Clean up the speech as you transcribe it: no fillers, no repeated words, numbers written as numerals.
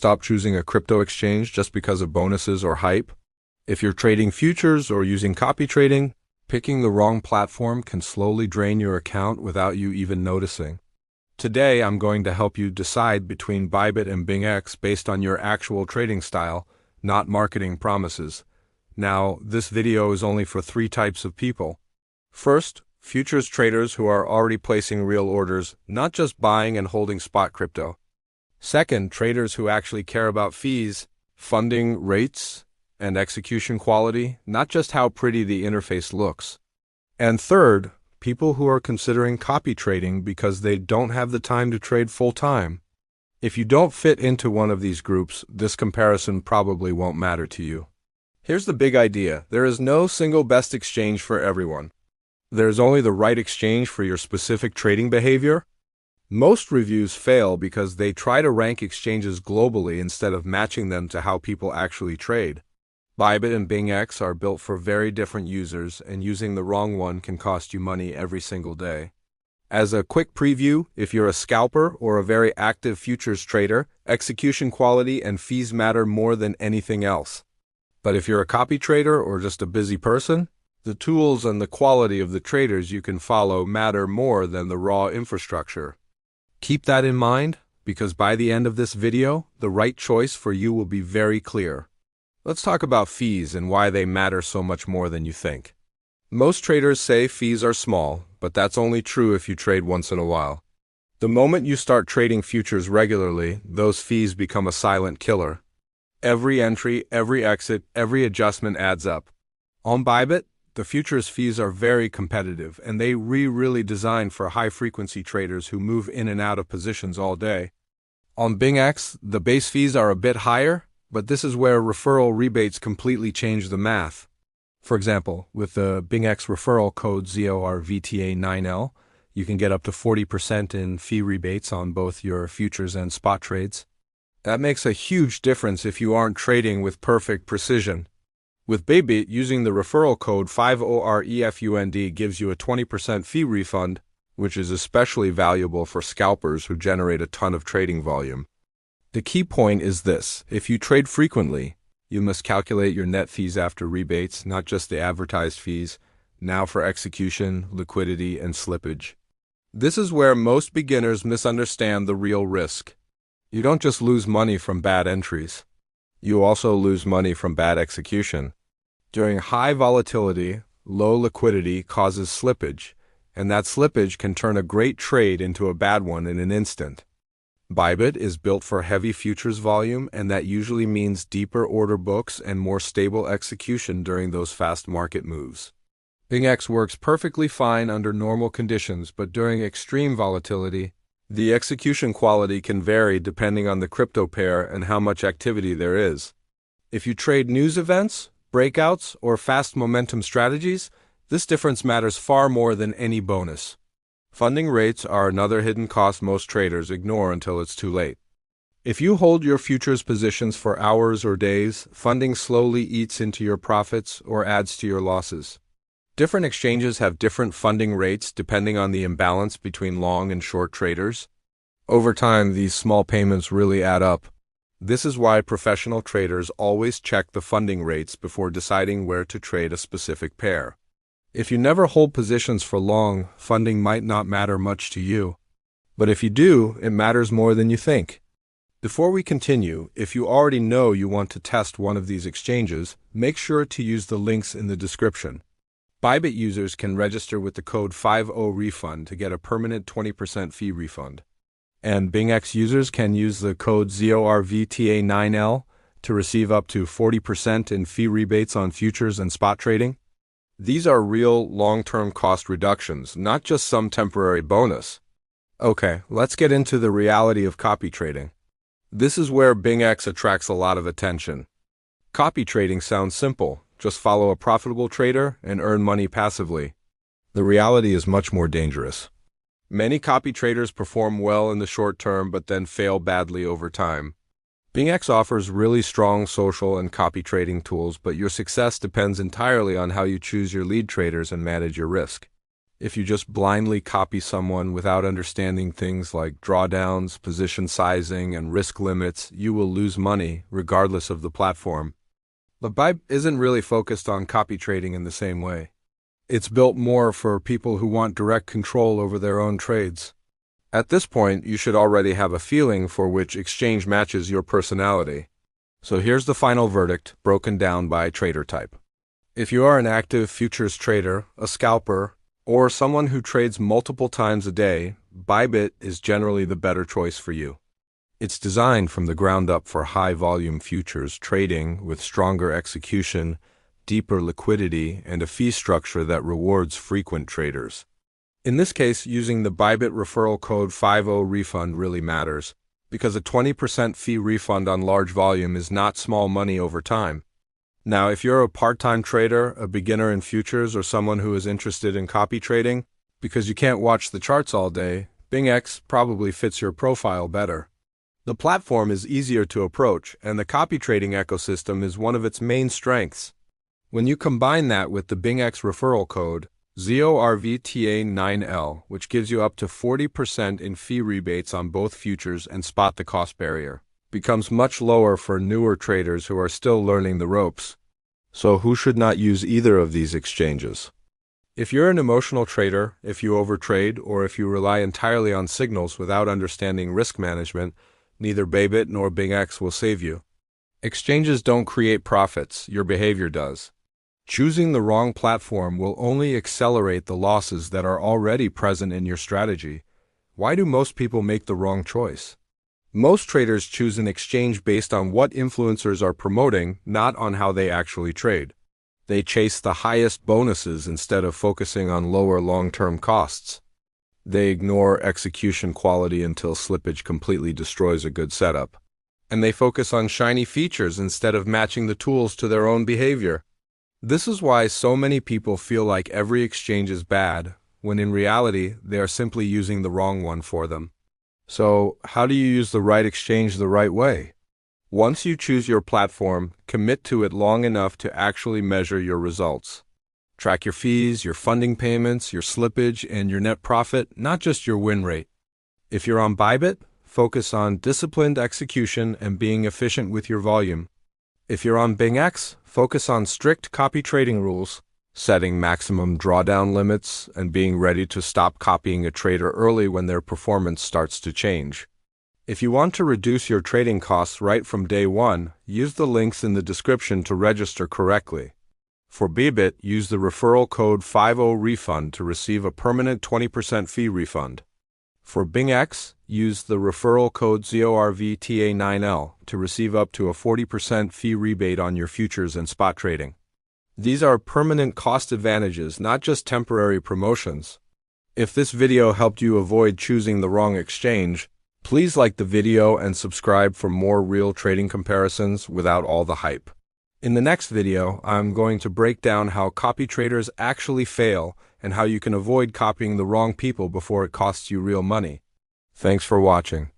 stop choosing a crypto exchange just because of bonuses or hype? If you're trading futures or using copy trading, picking the wrong platform can slowly drain your account without you even noticing. Today, I'm going to help you decide between Bybit and BingX based on your actual trading style, not marketing promises. Now, this video is only for 3 types of people. First, futures traders who are already placing real orders, not just buying and holding spot crypto. Second, traders who actually care about fees, funding rates, and execution quality, not just how pretty the interface looks. And third, people who are considering copy trading because they don't have the time to trade full-time. If you don't fit into one of these groups, this comparison probably won't matter to you. Here's the big idea. There is no single best exchange for everyone. There's only the right exchange for your specific trading behavior. Most reviews fail because they try to rank exchanges globally instead of matching them to how people actually trade. Bybit and BingX are built for very different users, and using the wrong one can cost you money every single day. As a quick preview, if you're a scalper or a very active futures trader, execution quality and fees matter more than anything else. But if you're a copy trader or just a busy person, the tools and the quality of the traders you can follow matter more than the raw infrastructure. Keep that in mind, because by the end of this video, the right choice for you will be very clear. Let's talk about fees and why they matter so much more than you think. Most traders say fees are small, but that's only true if you trade once in a while. The moment you start trading futures regularly, those fees become a silent killer. Every entry, every exit, every adjustment adds up. On Bybit, the futures fees are very competitive, and they really designed for high-frequency traders who move in and out of positions all day. On BingX, the base fees are a bit higher, but this is where referral rebates completely change the math. For example, with the BingX referral code ZORVTA9L, you can get up to 40% in fee rebates on both your futures and spot trades. That makes a huge difference if you aren't trading with perfect precision. With Bybit, using the referral code 50REFUND gives you a 20% fee refund, which is especially valuable for scalpers who generate a ton of trading volume. The key point is this: if you trade frequently, you must calculate your net fees after rebates, not just the advertised fees, now for execution, liquidity, and slippage. This is where most beginners misunderstand the real risk. You don't just lose money from bad entries. You also lose money from bad execution. During high volatility, low liquidity causes slippage, and that slippage can turn a great trade into a bad one in an instant. Bybit is built for heavy futures volume, and that usually means deeper order books and more stable execution during those fast market moves. BingX works perfectly fine under normal conditions, but during extreme volatility, the execution quality can vary depending on the crypto pair and how much activity there is. If you trade news events, breakouts, or fast momentum strategies, this difference matters far more than any bonus. Funding rates are another hidden cost most traders ignore until it's too late. If you hold your futures positions for hours or days, funding slowly eats into your profits or adds to your losses. Different exchanges have different funding rates depending on the imbalance between long and short traders. Over time, these small payments really add up. This is why professional traders always check the funding rates before deciding where to trade a specific pair. If you never hold positions for long, funding might not matter much to you. But if you do, it matters more than you think. Before we continue, if you already know you want to test one of these exchanges, make sure to use the links in the description. Bybit users can register with the code 50REFUND to get a permanent 20% fee refund. And BingX users can use the code ZORVTA9L to receive up to 40% in fee rebates on futures and spot trading. These are real long-term cost reductions, not just some temporary bonus. Okay, let's get into the reality of copy trading. This is where BingX attracts a lot of attention. Copy trading sounds simple. Just follow a profitable trader and earn money passively. The reality is much more dangerous. Many copy traders perform well in the short term but then fail badly over time. BingX offers really strong social and copy trading tools, but your success depends entirely on how you choose your lead traders and manage your risk. If you just blindly copy someone without understanding things like drawdowns, position sizing, and risk limits, you will lose money regardless of the platform. But Bybit isn't really focused on copy trading in the same way. It's built more for people who want direct control over their own trades. At this point, you should already have a feeling for which exchange matches your personality. So here's the final verdict, broken down by trader type. If you are an active futures trader, a scalper, or someone who trades multiple times a day, Bybit is generally the better choice for you. It's designed from the ground up for high-volume futures trading with stronger execution, deeper liquidity, and a fee structure that rewards frequent traders. In this case, using the Bybit referral code 50refund really matters, because a 20% fee refund on large volume is not small money over time. Now, if you're a part-time trader, a beginner in futures, or someone who is interested in copy trading, because you can't watch the charts all day, BingX probably fits your profile better. The platform is easier to approach, and the copy trading ecosystem is one of its main strengths. When you combine that with the BingX referral code, ZORVTA9L, which gives you up to 40% in fee rebates on both futures and spot the cost barrier, becomes much lower for newer traders who are still learning the ropes. So who should not use either of these exchanges? If you're an emotional trader, if you overtrade, or if you rely entirely on signals without understanding risk management, neither Bybit nor BingX will save you. Exchanges don't create profits, your behavior does. Choosing the wrong platform will only accelerate the losses that are already present in your strategy. Why do most people make the wrong choice? Most traders choose an exchange based on what influencers are promoting, not on how they actually trade. They chase the highest bonuses instead of focusing on lower long-term costs. They ignore execution quality until slippage completely destroys a good setup. And they focus on shiny features instead of matching the tools to their own behavior. This is why so many people feel like every exchange is bad, when in reality, they are simply using the wrong one for them. So, how do you use the right exchange the right way? Once you choose your platform, commit to it long enough to actually measure your results. Track your fees, your funding payments, your slippage, and your net profit, not just your win rate. If you're on Bybit, focus on disciplined execution and being efficient with your volume. If you're on BingX, focus on strict copy trading rules, setting maximum drawdown limits, and being ready to stop copying a trader early when their performance starts to change. If you want to reduce your trading costs right from day one, use the links in the description to register correctly. For Bybit, use the referral code 50refund to receive a permanent 20% fee refund. For BingX, use the referral code ZORVTA9L to receive up to a 40% fee rebate on your futures and spot trading. These are permanent cost advantages, not just temporary promotions. If this video helped you avoid choosing the wrong exchange, please like the video and subscribe for more real trading comparisons without all the hype. In the next video, I'm going to break down how copy traders actually fail and how you can avoid copying the wrong people before it costs you real money. Thanks for watching.